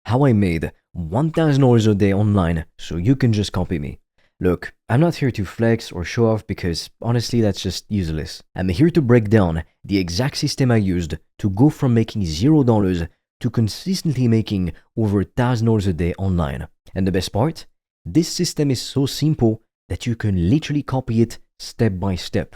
how I made $1,000 a day online so you can just copy me. Look, I'm not here to flex or show off because honestly that's just useless. I'm here to break down the exact system I used to go from making $0 to consistently making over $1,000 a day online. And the best part? This system is so simple that you can literally copy it step by step.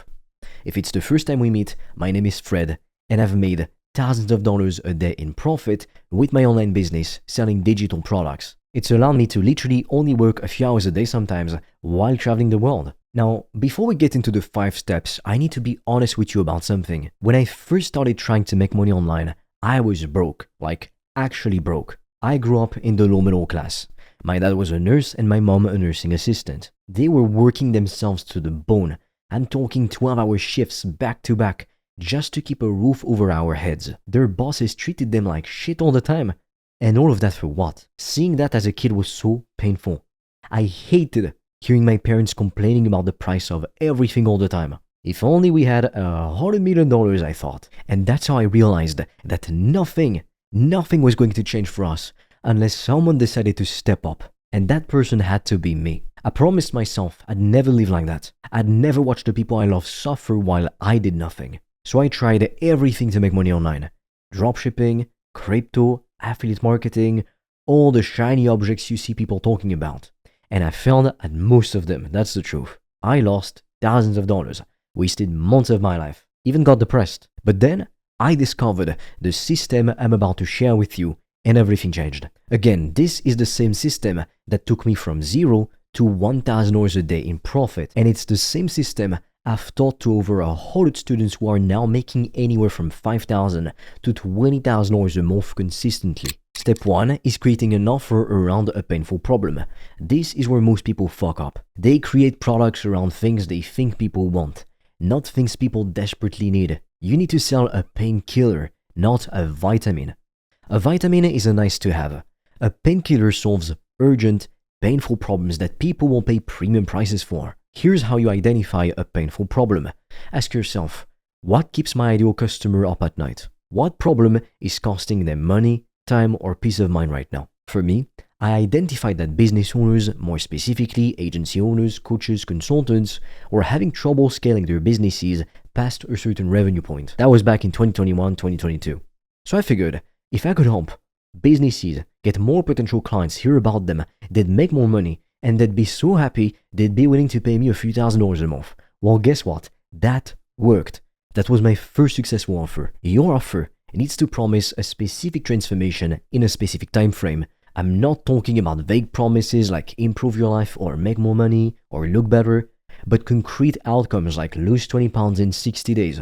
If it's the first time we meet, my name is Fred, and I've made thousands of dollars a day in profit with my online business selling digital products. It's allowed me to literally only work a few hours a day sometimes while traveling the world. Now, before we get into the 5 steps, I need to be honest with you about something. When I first started trying to make money online, I was broke, like actually broke. I grew up in the low middle class. My dad was a nurse and my mom a nursing assistant. They were working themselves to the bone. I'm talking 12-hour shifts back to back just to keep a roof over our heads. Their bosses treated them like shit all the time. And all of that for what? Seeing that as a kid was so painful. I hated hearing my parents complaining about the price of everything all the time. If only we had $100 million, I thought. And that's how I realized that nothing was going to change for us unless someone decided to step up. And that person had to be me. I promised myself I'd never live like that. I'd never watch the people I love suffer while I did nothing. So I tried everything to make money online. Dropshipping, crypto, affiliate marketing, all the shiny objects you see people talking about. And I failed at most of them, that's the truth. I lost thousands of dollars, wasted months of my life, even got depressed. But then I discovered the system I'm about to share with you and everything changed. Again, this is the same system that took me from $0 to $1,000 a day in profit. And it's the same system I've taught to over 100 students who are now making anywhere from $5,000 to $20,000 a month consistently. Step 1 is creating an offer around a painful problem. This is where most people fuck up. They create products around things they think people want, not things people desperately need. You need to sell a painkiller, not a vitamin. A vitamin is a nice to have. A painkiller solves urgent, painful problems that people will pay premium prices for. Here's how you identify a painful problem. Ask yourself, what keeps my ideal customer up at night? What problem is costing them money, time, or peace of mind right now? For me, I identified that business owners, more specifically agency owners, coaches, consultants, were having trouble scaling their businesses past a certain revenue point. That was back in 2021, 2022. So I figured, if I could help businesses get more potential clients hear about them, they'd make more money, and they'd be so happy they'd be willing to pay me a few $1,000s a month. Well, guess what? That worked. That was my first successful offer. Your offer needs to promise a specific transformation in a specific time frame. I'm not talking about vague promises like improve your life or make more money or look better, but concrete outcomes like lose 20 pounds in 60 days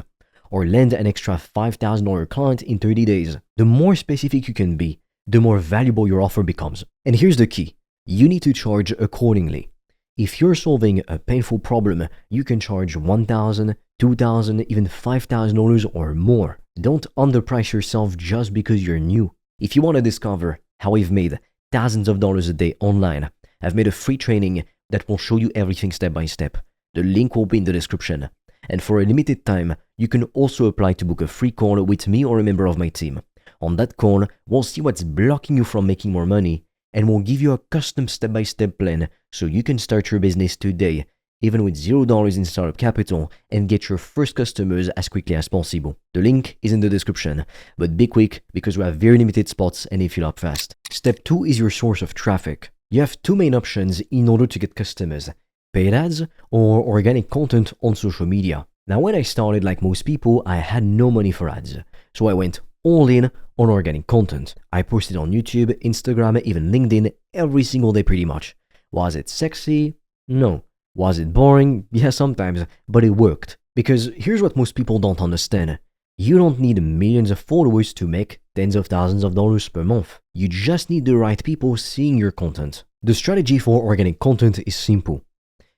or land an extra $5,000 client in 30 days. The more specific you can be, the more valuable your offer becomes. And here's the key. You need to charge accordingly. If you're solving a painful problem, you can charge $1,000, $2,000, even $5,000 or more. Don't underprice yourself just because you're new. If you want to discover how I've made thousands of dollars a day online, I've made a free training that will show you everything step by step. The link will be in the description. And for a limited time, you can also apply to book a free call with me or a member of my team. On that call, we'll see what's blocking you from making more money, and we'll give you a custom step-by-step plan so you can start your business today, even with $0 in startup capital, and get your first customers as quickly as possible. The link is in the description, but be quick because we have very limited spots and they fill up fast. Step 2 is your source of traffic. You have 2 main options in order to get customers: paid ads or organic content on social media. Now, when I started, like most people, I had no money for ads, so I went all in on organic content. I posted on YouTube, Instagram, even LinkedIn every single day pretty much. Was it sexy? No. Was it boring? Yeah, sometimes, but it worked. Because here's what most people don't understand. You don't need millions of followers to make tens of thousands of dollars per month. You just need the right people seeing your content. The strategy for organic content is simple.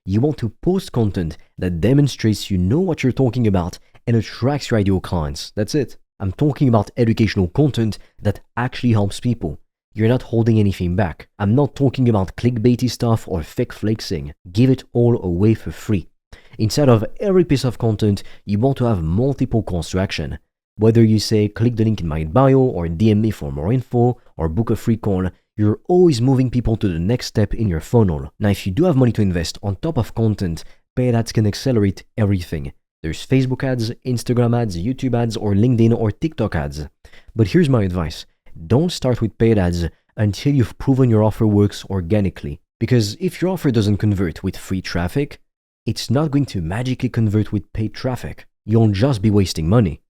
You want to post content that demonstrates you know what you're talking about and attracts your ideal clients. That's it. I'm talking about educational content that actually helps people. You're not holding anything back. I'm not talking about clickbaity stuff or fake flexing. Give it all away for free. Inside of every piece of content, you want to have multiple calls to action. Whether you say click the link in my bio or DM me for more info or book a free call, You're always moving people to the next step in your funnel. Now, if you do have money to invest on top of content, paid ads can accelerate everything. There's Facebook ads, Instagram ads, YouTube ads, or LinkedIn or TikTok ads. But here's my advice. Don't start with paid ads until you've proven your offer works organically. Because if your offer doesn't convert with free traffic, it's not going to magically convert with paid traffic. You'll just be wasting money.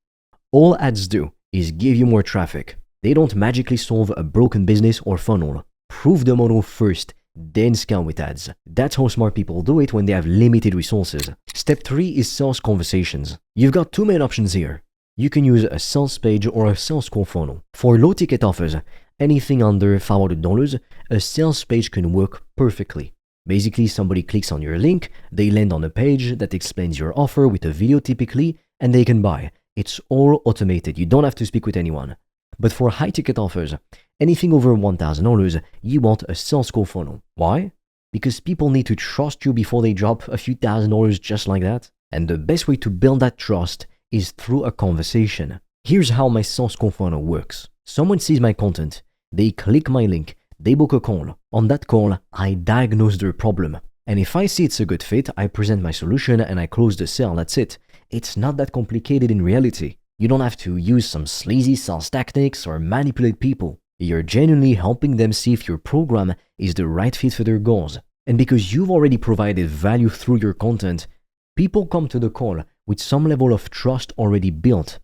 All ads do is give you more traffic. They don't magically solve a broken business or funnel. Prove the model first, then scale with ads. That's how smart people do it when they have limited resources. Step 3 is sales conversations. You've got two main options here. You can use a sales page or a sales call funnel. For low ticket offers, anything under $500, a sales page can work perfectly. Basically, somebody clicks on your link, they land on a page that explains your offer with a video typically, and they can buy. It's all automated. You don't have to speak with anyone. But for high ticket offers, anything over $1,000, you want a sales call funnel. Why? Because people need to trust you before they drop a few $1,000s just like that. And the best way to build that trust is through a conversation. Here's how my sales call funnel works. Someone sees my content, they click my link, they book a call. On that call, I diagnose their problem. And if I see it's a good fit, I present my solution and I close the sale. That's it. It's not that complicated in reality. You don't have to use some sleazy sales tactics or manipulate people. You're genuinely helping them see if your program is the right fit for their goals. And because you've already provided value through your content, people come to the call with some level of trust already built.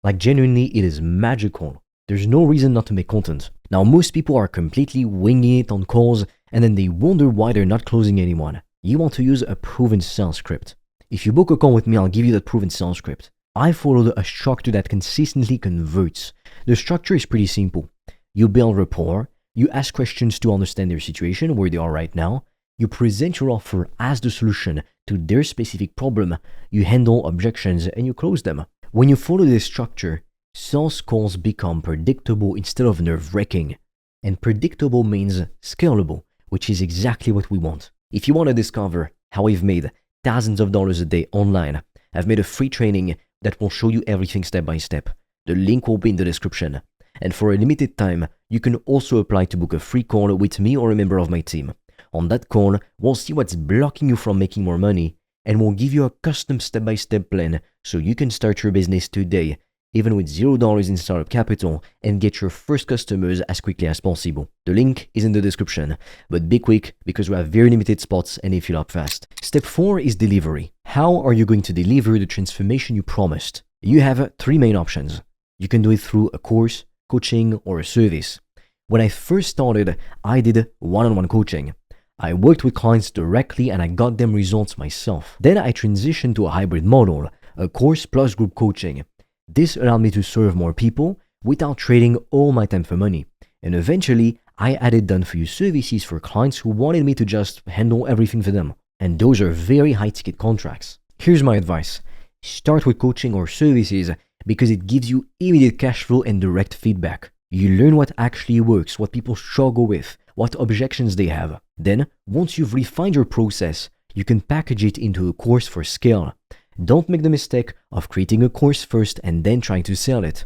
Like genuinely, it is magical. There's no reason not to make content. Now, most people are completely winging it on calls and then they wonder why they're not closing anyone. You want to use a proven sales script. If you book a call with me, I'll give you that proven sales script. I followed a structure that consistently converts. The structure is pretty simple. You build rapport, you ask questions to understand their situation, where they are right now, you present your offer as the solution to their specific problem, you handle objections, and you close them. When you follow this structure, sales calls become predictable instead of nerve-wracking. And predictable means scalable, which is exactly what we want. If you want to discover how I've made thousands of dollars a day online, I've made a free training that will show you everything step by step. The link will be in the description. And for a limited time, you can also apply to book a free call with me or a member of my team. On that call, we'll see what's blocking you from making more money, and we'll give you a custom step-by-step plan so you can start your business today, even with $0 in startup capital, and get your first customers as quickly as possible. The link is in the description, but be quick because we have very limited spots and they fill up fast. Step 4 is delivery. How are you going to deliver the transformation you promised? You have three main options. You can do it through a course, coaching, or a service. When I first started, I did one-on-one coaching. I worked with clients directly and I got them results myself. Then I transitioned to a hybrid model, a course plus group coaching. This allowed me to serve more people without trading all my time for money. And eventually, I added done-for-you services for clients who wanted me to just handle everything for them. And those are very high-ticket contracts. Here's my advice. Start with coaching or services because it gives you immediate cash flow and direct feedback. You learn what actually works, what people struggle with, what objections they have. Then, once you've refined your process, you can package it into a course for scale. Don't make the mistake of creating a course first and then trying to sell it.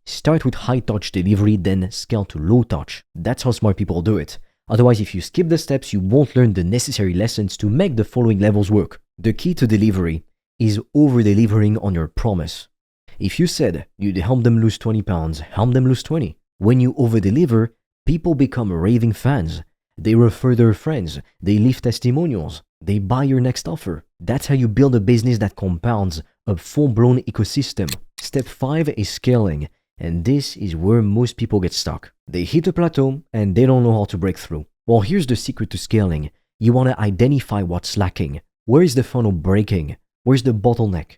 Start with high-touch delivery, then scale to low-touch. That's how smart people do it. Otherwise, if you skip the steps, you won't learn the necessary lessons to make the following levels work. The key to delivery is over-delivering on your promise. If you said you'd help them lose 20 pounds, help them lose 20. When you over-deliver, people become raving fans. They refer their friends, they leave testimonials, they buy your next offer. That's how you build a business that compounds, a full-blown ecosystem. Step 5 is scaling, and this is where most people get stuck. They hit a plateau and they don't know how to break through. Well, here's the secret to scaling. You want to identify what's lacking. Where is the funnel breaking? Where's the bottleneck?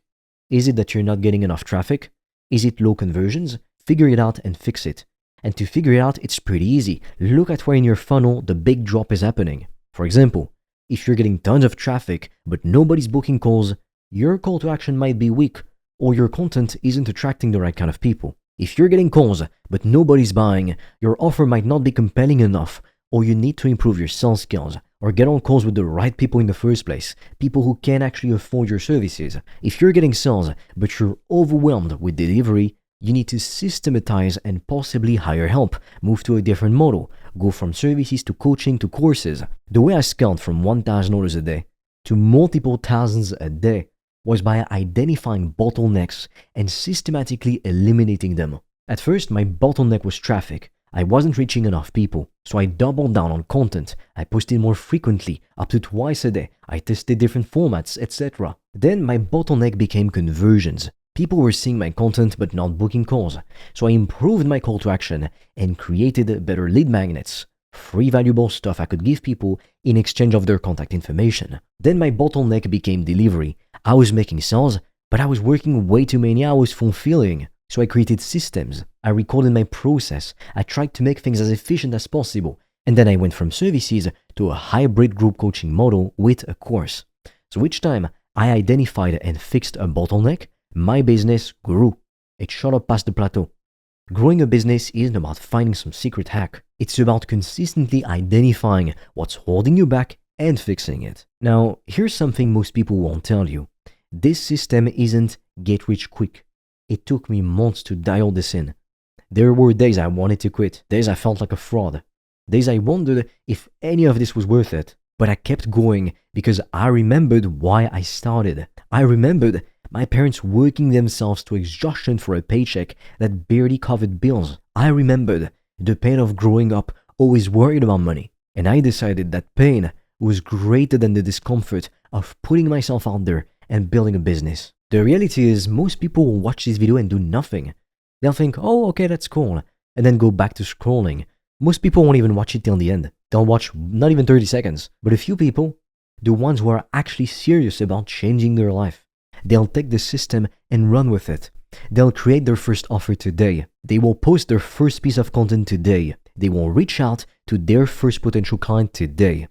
Is it that you're not getting enough traffic? Is it low conversions? Figure it out and fix it. And to figure it out, it's pretty easy. Look at where in your funnel the big drop is happening. For example, if you're getting tons of traffic but nobody's booking calls, your call to action might be weak or your content isn't attracting the right kind of people. If you're getting calls but nobody's buying, your offer might not be compelling enough, or you need to improve your sales skills or get on calls with the right people in the first place, people who can actually afford your services. If you're getting sales but you're overwhelmed with delivery, You need to systematize and possibly hire help, move to a different model, go from services to coaching to courses. The way I scaled from $1,000 a day to multiple thousands a day was by identifying bottlenecks and systematically eliminating them. At first, my bottleneck was traffic. I wasn't reaching enough people, so I doubled down on content. I posted more frequently, up to twice a day. I tested different formats, etc. Then my bottleneck became conversions. People were seeing my content but not booking calls, so I improved my call to action and created better lead magnets, free valuable stuff I could give people in exchange of their contact information. Then my bottleneck became delivery. I was making sales, but I was working way too many hours fulfilling. So I created systems, I recorded my process, I tried to make things as efficient as possible, and then I went from services to a hybrid group coaching model with a course. So each time I identified and fixed a bottleneck, my business grew. It shot up past the plateau. Growing a business isn't about finding some secret hack. It's about consistently identifying what's holding you back and fixing it. Now, here's something most people won't tell you. This system isn't get rich quick. It took me months to dial this in. There were days I wanted to quit, days I felt like a fraud, days I wondered if any of this was worth it. But I kept going because I remembered why I started. I remembered my parents working themselves to exhaustion for a paycheck that barely covered bills. I remembered the pain of growing up always worried about money. And I decided that pain was greater than the discomfort of putting myself out there and building a business. The reality is most people will watch this video and do nothing. They'll think, oh, okay, that's cool, and then go back to scrolling. Most people won't even watch it till the end. They'll watch not even 30 seconds. But a few people, the ones who are actually serious about changing their life, they'll take the system and run with it. They'll create their first offer today. They will post their first piece of content today. They will reach out to their first potential client today.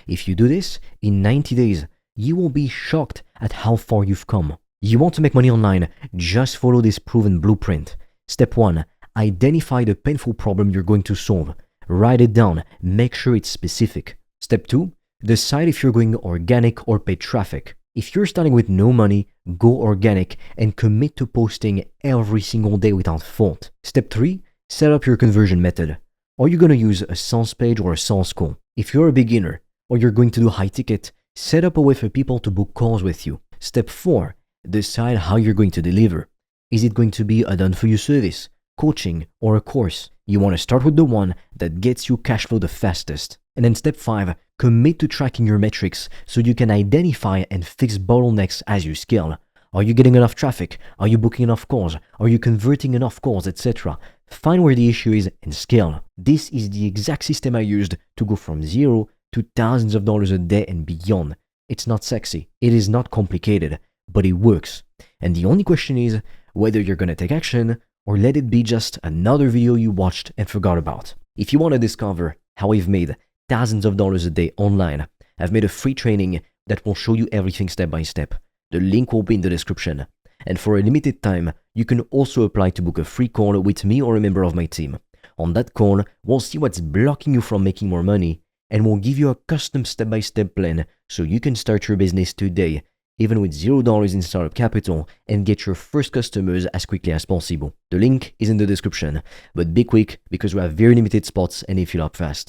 If you do this, in 90 days, you will be shocked at how far you've come. You want to make money online? Just follow this proven blueprint. Step 1. Identify the painful problem you're going to solve. Write it down. Make sure it's specific. Step 2. Decide if you're going organic or paid traffic. If you're starting with no money, go organic and commit to posting every single day without fault. Step 3. Set up your conversion method. Are you going to use a sales page or a sales call? If you're a beginner or you're going to do high ticket, set up a way for people to book calls with you. Step 4. Decide how you're going to deliver. Is it going to be a done-for-you service, coaching, or a course? You want to start with the one that gets you cash flow the fastest. And then step 5, commit to tracking your metrics so you can identify and fix bottlenecks as you scale. Are you getting enough traffic? Are you booking enough calls? Are you converting enough calls, etc.? Find where the issue is and scale. This is the exact system I used to go from zero to thousands of dollars a day and beyond. It's not sexy. It is not complicated. But it works. And the only question is whether you're going to take action or let it be just another video you watched and forgot about. If you want to discover how I've made thousands of dollars a day online, I've made a free training that will show you everything step by step. The link will be in the description. And for a limited time, you can also apply to book a free call with me or a member of my team. On that call, we'll see what's blocking you from making more money, and we'll give you a custom step-by-step plan so you can start your business today even with $0 in startup capital, and get your first customers as quickly as possible. The link is in the description, but be quick because we have very limited spots and they fill up fast.